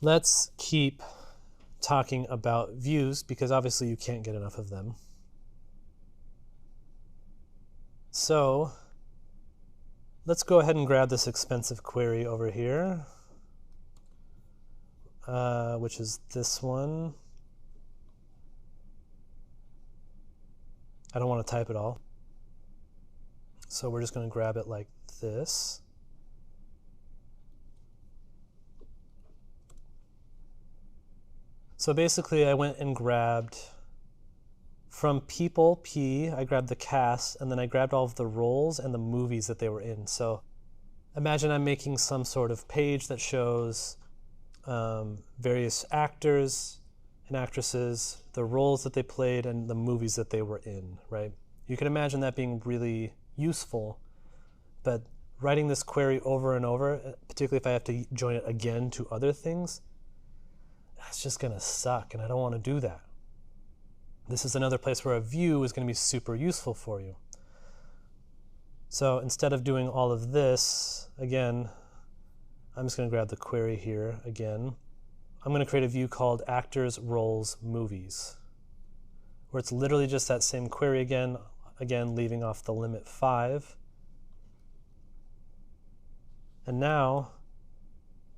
Let's keep talking about views because obviously you can't get enough of them. So let's go ahead and grab this expensive query over here, which is this one. I don't want to type it all. So we're just going to grab it like this. So basically I went and grabbed from people, P, I grabbed the cast, and then I grabbed all of the roles and the movies that they were in. So imagine I'm making some sort of page that shows various actors and actresses, the roles that they played, and the movies that they were in, right? You can imagine that being really useful, but writing this query over and over, particularly if I have to join it again to other things, that's just going to suck, and I don't want to do that. This is another place where a view is going to be super useful for you. So instead of doing all of this, again, I'm just going to grab the query here again. I'm going to create a view called Actors, Roles, Movies, where it's literally just that same query again, leaving off the limit 5. And now,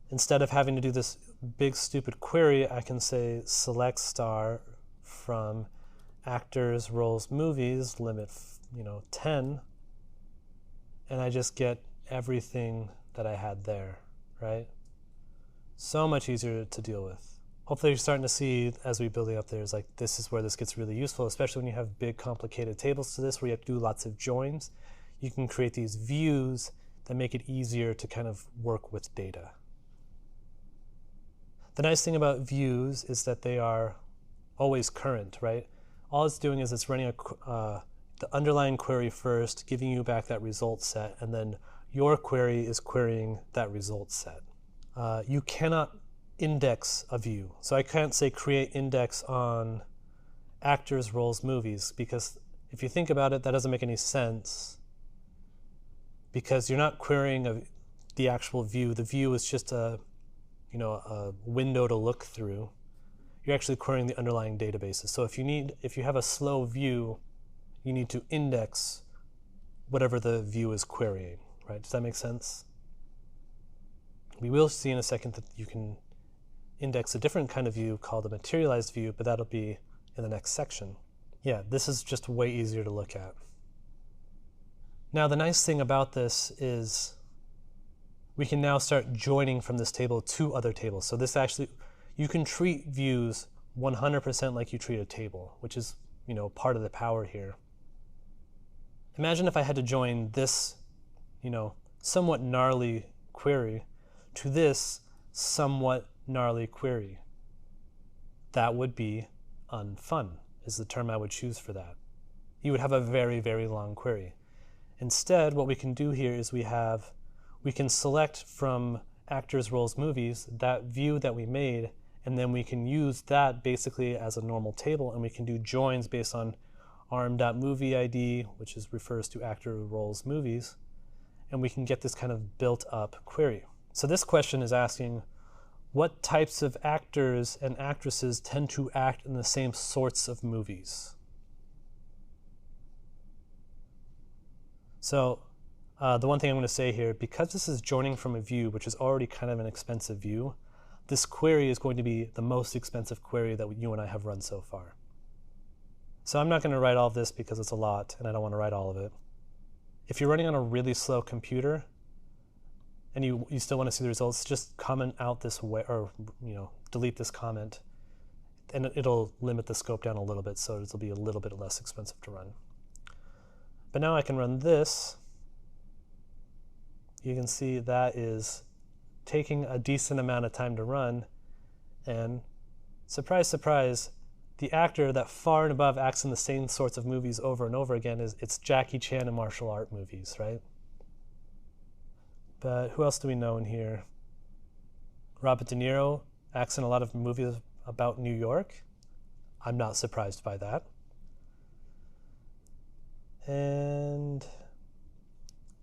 instead of having to do this big stupid query, I can say select star from actors, roles, movies, limit 10, and I just get everything that I had there, right? So much easier to deal with. Hopefully you're starting to see as we build it up there, is like this is where this gets really useful, especially when you have big complicated tables to this where you have to do lots of joins. You can create these views that make it easier to kind of work with data. The nice thing about views is that they are always current, right? All it's doing is it's running the underlying query first, giving you back that result set, and then your query is querying that result set. You cannot index a view. So I can't say create index on actors, roles, movies, because if you think about it, that doesn't make any sense, because you're not querying the actual view. The view is just a window to look through. You're actually querying the underlying databases. So if you have a slow view, you need to index whatever the view is querying, right? Does that make sense? We will see in a second that you can index a different kind of view called a materialized view, but that'll be in the next section. Yeah, this is just way easier to look at. Now the nice thing about this is we can now start joining from this table to other tables. So this actually, you can treat views 100% like you treat a table, which is part of the power here. Imagine if I had to join this somewhat gnarly query to this somewhat gnarly query. That would be unfun, is the term I would choose for that. You would have a very, very long query. Instead, what we can do here is we can select from actors, roles, movies, that view that we made, and then we can use that basically as a normal table, and we can do joins based on arm.movieid, which refers to actor, roles, movies, and we can get this kind of built-up query. So this question is asking, what types of actors and actresses tend to act in the same sorts of movies? So the one thing I'm going to say here, because this is joining from a view, which is already kind of an expensive view, this query is going to be the most expensive query that you and I have run so far. So I'm not going to write all of this because it's a lot, and I don't want to write all of it. If you're running on a really slow computer, and you still want to see the results, just comment out this way, or delete this comment, and it'll limit the scope down a little bit, so it'll be a little bit less expensive to run. But now I can run this. You can see that is taking a decent amount of time to run, and surprise, surprise, the actor that far and above acts in the same sorts of movies over and over again it's Jackie Chan in martial art movies, right? But who else do we know in here? Robert De Niro acts in a lot of movies about New York. I'm not surprised by that. And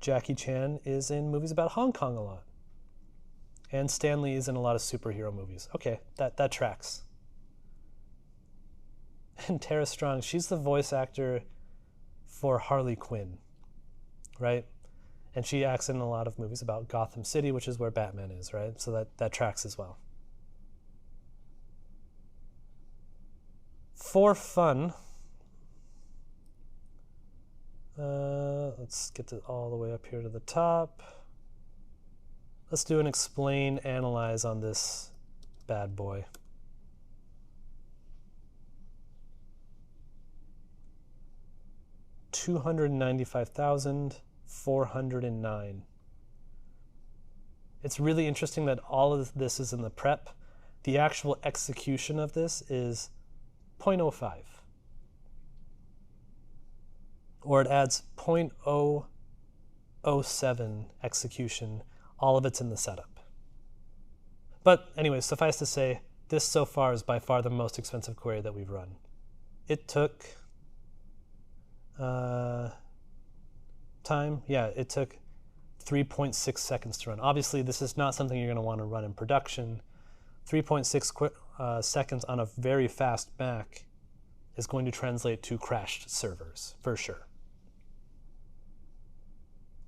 Jackie Chan is in movies about Hong Kong a lot. And Stan Lee is in a lot of superhero movies. Okay, that tracks. And Tara Strong, she's the voice actor for Harley Quinn, right? And she acts in a lot of movies about Gotham City, which is where Batman is, right? So that tracks as well. For fun, let's get all the way up here to the top. Let's do an explain, analyze on this bad boy. $295,409. It's really interesting that all of this is in the prep. The actual execution of this is 0.05. Or it adds 0.007 execution. All of it's in the setup. But anyway, suffice to say, this so far is by far the most expensive query that we've run. It took time. Yeah, it took 3.6 seconds to run. Obviously, this is not something you're going to want to run in production. 3.6 seconds on a very fast Mac is going to translate to crashed servers, for sure.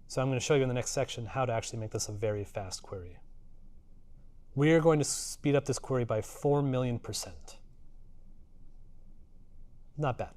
So I'm going to show you in the next section how to actually make this a very fast query. We are going to speed up this query by 4 million%. Not bad.